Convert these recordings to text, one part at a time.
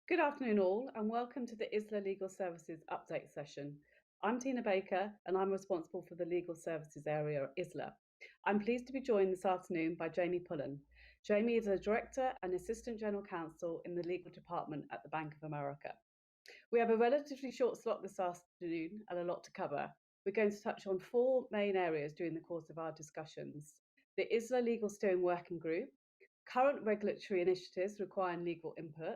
Good afternoon all, and welcome to the ISLA Legal Services Update session. I'm Tina Baker, and I'm responsible for the Legal Services area at ISLA. I'm pleased to be joined this afternoon by Jamie Pullen. Jamie is a Director and Assistant General Counsel in the Legal Department at the Bank of America. We have a relatively short slot this afternoon and a lot to cover. We're going to touch on four main areas during the course of our discussions: the ISLA Legal Steering Working Group, current regulatory initiatives requiring legal input,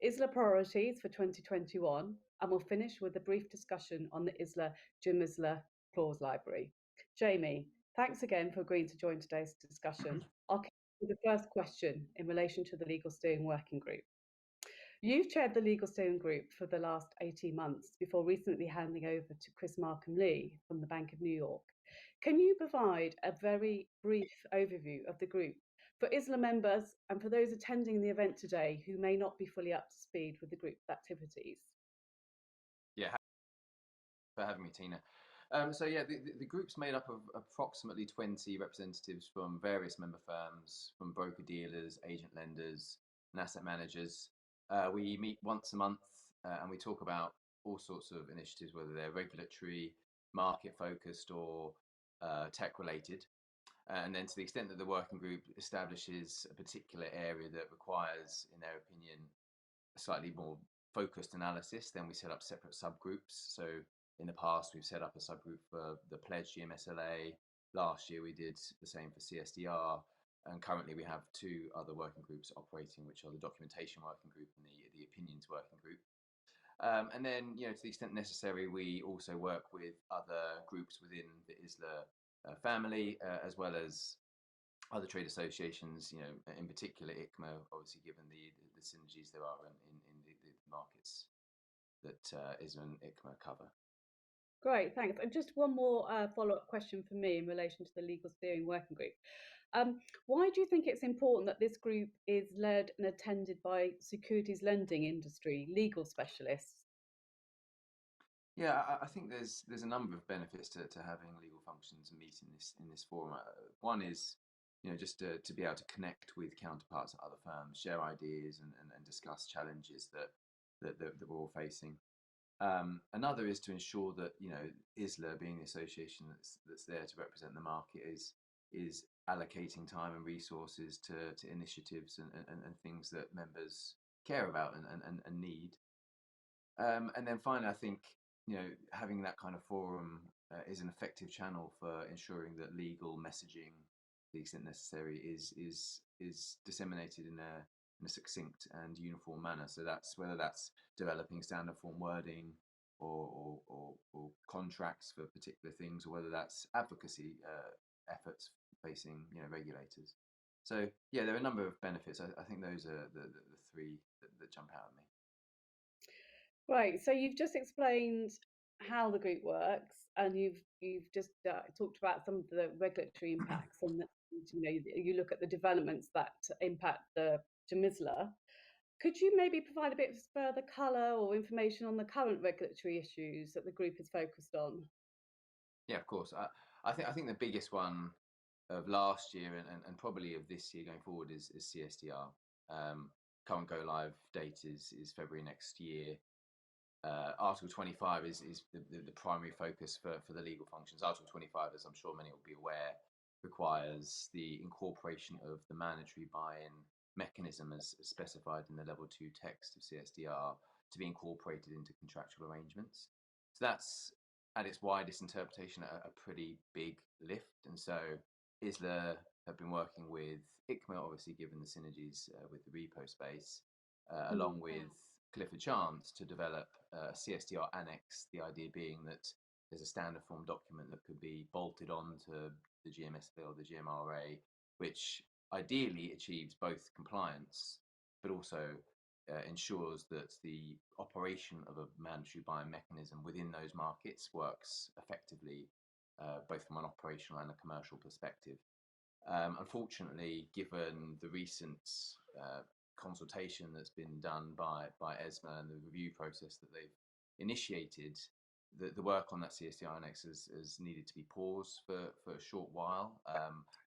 ISLA priorities for 2021, and we'll finish with a brief discussion on the ISLA JMISLA clause library. Jamie, thanks again for agreeing to join today's discussion. I'll kick with the first question in relation to the Legal Steering Working Group. You've chaired the Legal Steering Group for the last 18 months before recently handing over to Chris Markham-Lee from the Bank of New York. Can you provide a very brief overview of the group for ISLA members and for those attending the event today who may not be fully up to speed with the group's activities? Yeah, for having me, Tina. The group's made up of approximately 20 representatives from various member firms, from broker-dealers, agent lenders, and asset managers. We meet once a month and we talk about all sorts of initiatives, whether they're regulatory, market-focused, or tech-related. And then to the extent that the working group establishes a particular area that requires, in their opinion, a slightly more focused analysis, then we set up separate subgroups. So in the past, we've set up a subgroup for the pledged GMSLA. Last year, we did the same for CSDR. And currently, we have two other working groups operating, which are the documentation working group and the opinions working group. And then, to the extent necessary, we also work with other groups within the ISLA family, as well as other trade associations, in particular ICMA, obviously given the synergies there are in the markets that ISLA and ICMA cover. Great, thanks. And just one more follow-up question for me in relation to the Legal Steering Working Group. Why do you think it's important that this group is led and attended by securities lending industry legal specialists? Yeah, I think there's a number of benefits to having legal functions and meeting in this forum. One is, just to be able to connect with counterparts at other firms, share ideas, and discuss challenges that we're all facing. Another is to ensure that ISLA, being the association that's there to represent the market, is allocating time and resources to initiatives and things that members care about and need. And then finally, I think having that kind of forum is an effective channel for ensuring that legal messaging, to the extent necessary, is disseminated in a succinct and uniform manner. So that's whether that's developing standard form wording or contracts for particular things, or whether that's advocacy efforts facing regulators. So yeah, there are a number of benefits. I think those are the three that jump out at me. Right. So you've just explained how the group works, and you've just talked about some of the regulatory impacts, and that, you look at the developments that impact the JMISLA. Could you maybe provide a bit of further colour or information on the current regulatory issues that the group is focused on? Yeah, of course. I think the biggest one of last year and probably of this year going forward is CSDR. Current go live date is February next year. Article 25 is the primary focus for the legal functions. Article 25, as I'm sure many will be aware, requires the incorporation of the mandatory buy-in mechanism as specified in the level 2 text of CSDR to be incorporated into contractual arrangements. So that's, at its widest interpretation, a pretty big lift. And so ISLA have been working with ICMA, obviously given the synergies with the repo space, Mm. along with Clifford Chance to develop a CSDR annex, the idea being that there's a standard form document that could be bolted onto the GMSB or the GMRA, which ideally achieves both compliance, but also ensures that the operation of a mandatory buying mechanism within those markets works effectively, both from an operational and a commercial perspective. Unfortunately, given the recent consultation that's been done by ESMA and the review process that they've initiated, the work on that CSDR annex has needed to be paused for a short while.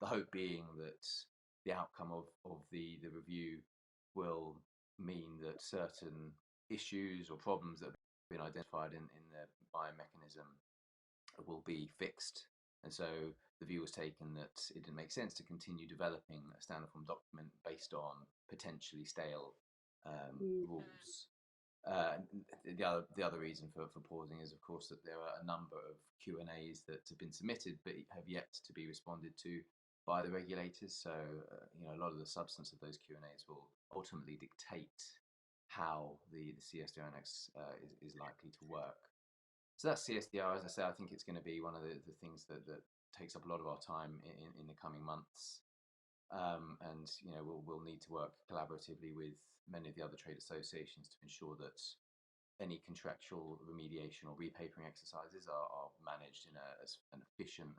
The hope being that the outcome of the review will mean that certain issues or problems that have been identified in the biomechanism will be fixed. And so the view was taken that it didn't make sense to continue developing a standard form document based on potentially stale Mm. rules. The other reason for pausing is, of course, that there are a number of Q&As that have been submitted but have yet to be responded to by the regulators. So, a lot of the substance of those Q&As will ultimately dictate how the CSDR annex is likely to work. So that's CSDR. As I say, I think it's going to be one of the things that takes up a lot of our time in the coming months. And we'll need to work collaboratively with many of the other trade associations to ensure that any contractual remediation or repapering exercises are managed in as an efficient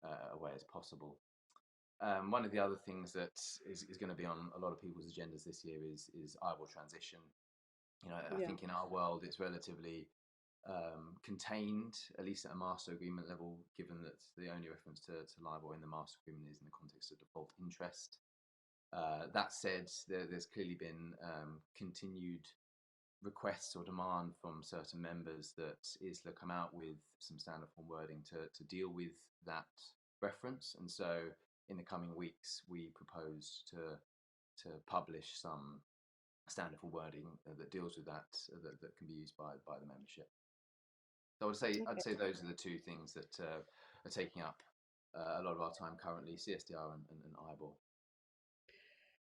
a way as possible. One of the other things that is going to be on a lot of people's agendas this year is IBOR transition. I Yeah. think in our world it's relatively contained, at least at a master agreement level, given that the only reference to LIBOR in the master agreement is in the context of default interest. That said, there's clearly been continued requests or demand from certain members that ISLA come out with some standard form wording to deal with that reference. And so in the coming weeks, we propose to publish some standard form wording that deals with that, that can be used by the membership. So I'd Okay. say those are the two things that are taking up a lot of our time currently: CSDR and IBOR.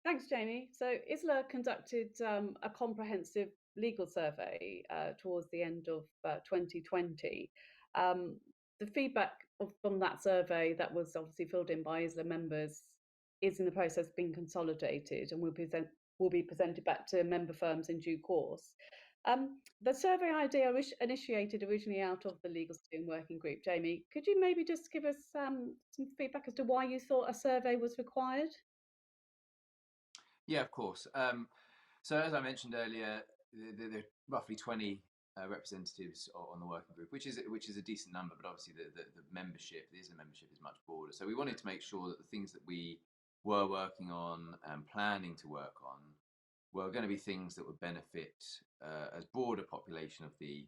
Thanks, Jamie. So ISLA conducted a comprehensive legal survey towards the end of 2020. The feedback from that survey that was obviously filled in by ISLA members is in the process of being consolidated and will be presented back to member firms in due course. The survey idea initiated originally out of the legal steering working group. Jamie, could you maybe just give us some feedback as to why you thought a survey was required? Yeah, of course. So as I mentioned earlier, there are roughly 20 representatives on the working group, which is a decent number, but obviously the membership, the ISLA membership, is much broader. So we wanted to make sure that the things that we were working on and planning to work on were going to be things that would benefit as broad a population of the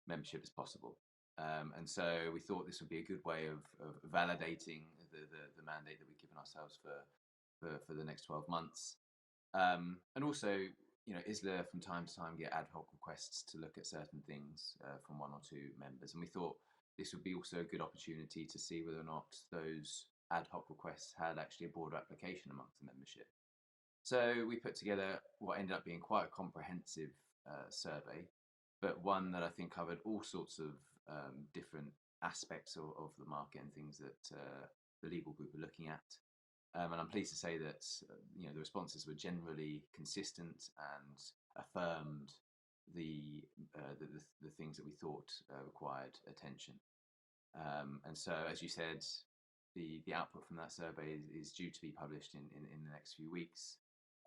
membership as possible. And so we thought this would be a good way of validating the mandate that we've given ourselves for the next 12 months. And also, ISLA from time to time get ad hoc requests to look at certain things from one or two members. And we thought this would be also a good opportunity to see whether or not those ad hoc requests had actually a broader application amongst the membership. So we put together what ended up being quite a comprehensive survey, but one that I think covered all sorts of different aspects of the market and things that the legal group are looking at. And I'm pleased to say that the responses were generally consistent and affirmed the things that we thought required attention. And so, as you said, the output from that survey is due to be published in the next few weeks.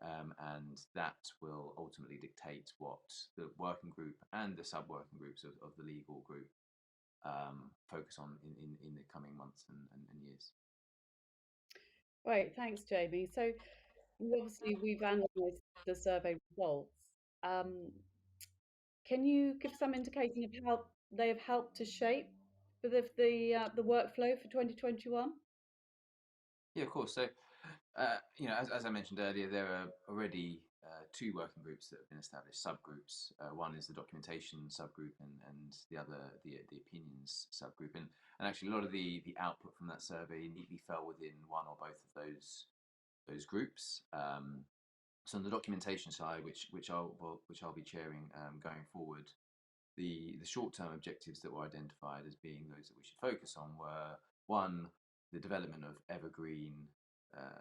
And that will ultimately dictate what the working group and the sub-working groups of the legal group focus on in the coming months and years. Great, thanks, Jamie. So obviously we've analysed the survey results. Um, can you give some indication of how they have helped to shape the workflow for 2021? Yeah, of course. So, as I mentioned earlier, there are already two working groups that have been established, subgroups. One is the documentation subgroup, and the other the opinions subgroup. And actually, a lot of the output from that survey neatly fell within one or both of those groups. So on the documentation side, which I'll be chairing going forward, the short-term objectives that were identified as being those that we should focus on were one, the development of evergreen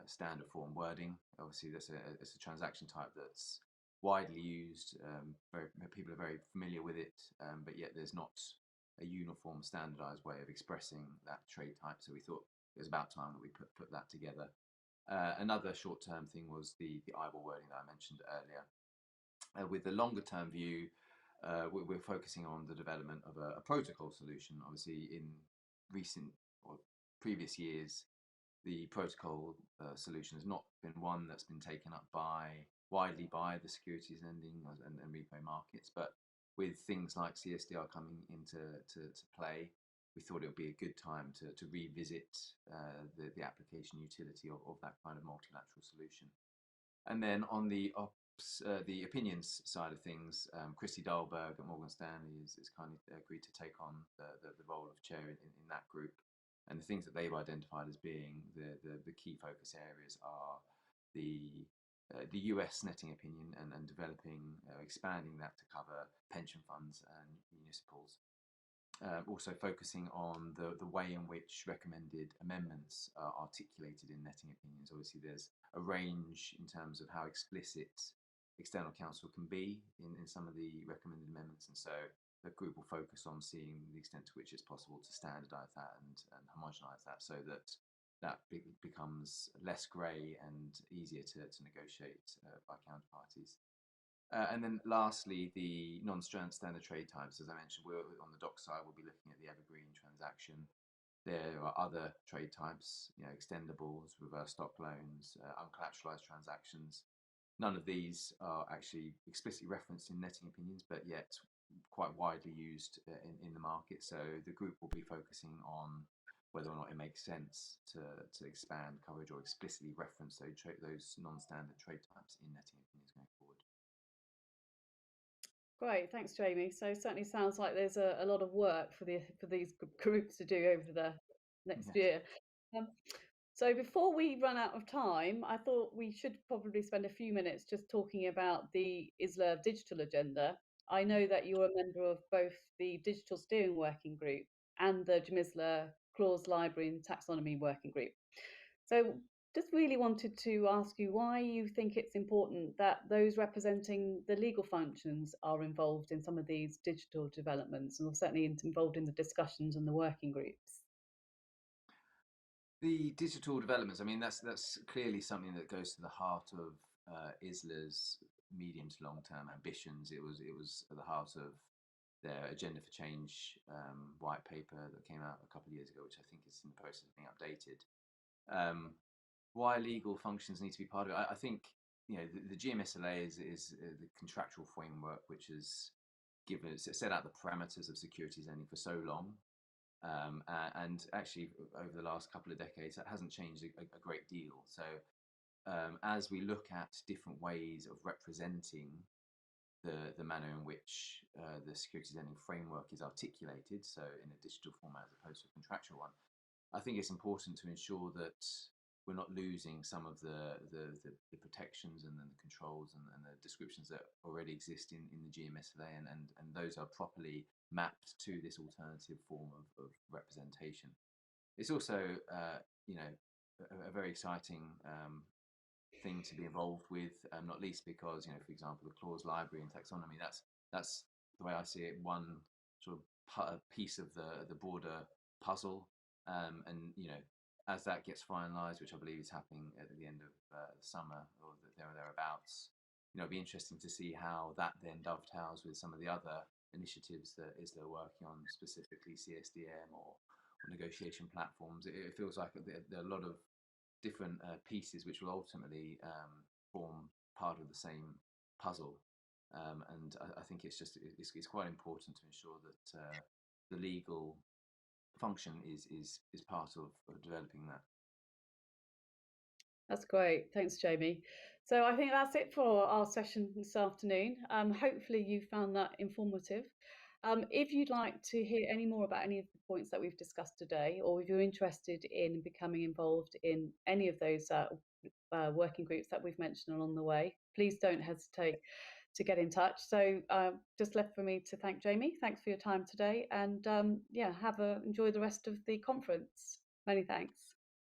standard form wording. Obviously, it's a transaction type that's widely used. People are very familiar with it, but yet there's not a uniform, standardized way of expressing that trade type. So we thought it was about time that we put that together. Another short-term thing was the IBOR wording that I mentioned earlier. With the longer-term view, we're focusing on the development of a protocol solution. Obviously, in recent or previous years, the protocol solution has not been one that's been taken up widely by the securities lending and repo markets. But with things like CSDR coming into play, we thought it would be a good time to revisit the application utility of that kind of multilateral solution. And then on the opinions side of things, Christy Dahlberg at Morgan Stanley is kindly agreed to take on the role of chair in that group. And the things that they've identified as being the key focus areas are the US netting opinion and developing, expanding that to cover pension funds and municipals. Also focusing on the way in which recommended amendments are articulated in netting opinions. Obviously, there's a range in terms of how explicit external counsel can be in some of the recommended amendments, and so the group will focus on seeing the extent to which it's possible to standardise that and homogenise that, so that becomes less grey and easier to negotiate by counterparties. And then lastly, the non-standard trade types. As I mentioned, we're on the doc side, we'll be looking at the evergreen transaction. There are other trade types, extendables, reverse stock loans, uncollateralized transactions. None of these are actually explicitly referenced in netting opinions, but yet quite widely used in the market. So the group will be focusing on whether or not it makes sense to expand coverage or explicitly reference those non-standard trade types in netting opinions going forward. Great, thanks, Jamie. So certainly sounds like there's a lot of work for these groups to do over the next Yes. year. Um, so before we run out of time, I thought we should probably spend a few minutes just talking about the ISLA digital agenda. I know that you're a member of both the Digital Steering Working Group and the GMISLA Clause Library and Taxonomy Working Group. So just really wanted to ask you why you think it's important that those representing the legal functions are involved in some of these digital developments and are certainly involved in the discussions and the working groups. The digital developments, I mean, that's clearly something that goes to the heart of ISLA's medium to long term ambitions. It was at the heart of their Agenda for Change white paper that came out a couple of years ago, which I think is in the process of being updated. Why legal functions need to be part of it? I think the GMSLA is the contractual framework which has set out the parameters of securities lending for so long. And actually, over the last couple of decades, that hasn't changed a great deal. So, as we look at different ways of representing the manner in which the securities lending framework is articulated, so in a digital format as opposed to a contractual one, I think it's important to ensure that we're not losing some of the protections and then the controls and the descriptions that already exist in the GMSLA, and those are properly mapped to this alternative form of representation. It's also, a very exciting thing to be involved with, not least because, for example, the clause library and taxonomy, that's the way I see it, one sort of piece of the broader puzzle. And as that gets finalised, which I believe is happening at the end of the summer or thereabouts, it'll be interesting to see how that then dovetails with some of the other initiatives that ISLA are working on, specifically CSDM or negotiation platforms. It feels like there are a lot of different pieces which will ultimately form part of the same puzzle. And I think it's quite important to ensure that the legal function is part of developing that. That's great. Thanks, Jamie. So I think that's it for our session this afternoon. Hopefully you found that informative. If you'd like to hear any more about any of the points that we've discussed today, or if you're interested in becoming involved in any of those working groups that we've mentioned along the way, please don't hesitate to get in touch. So just left for me to thank Jamie. Thanks for your time today, and yeah, enjoy the rest of the conference. Many thanks.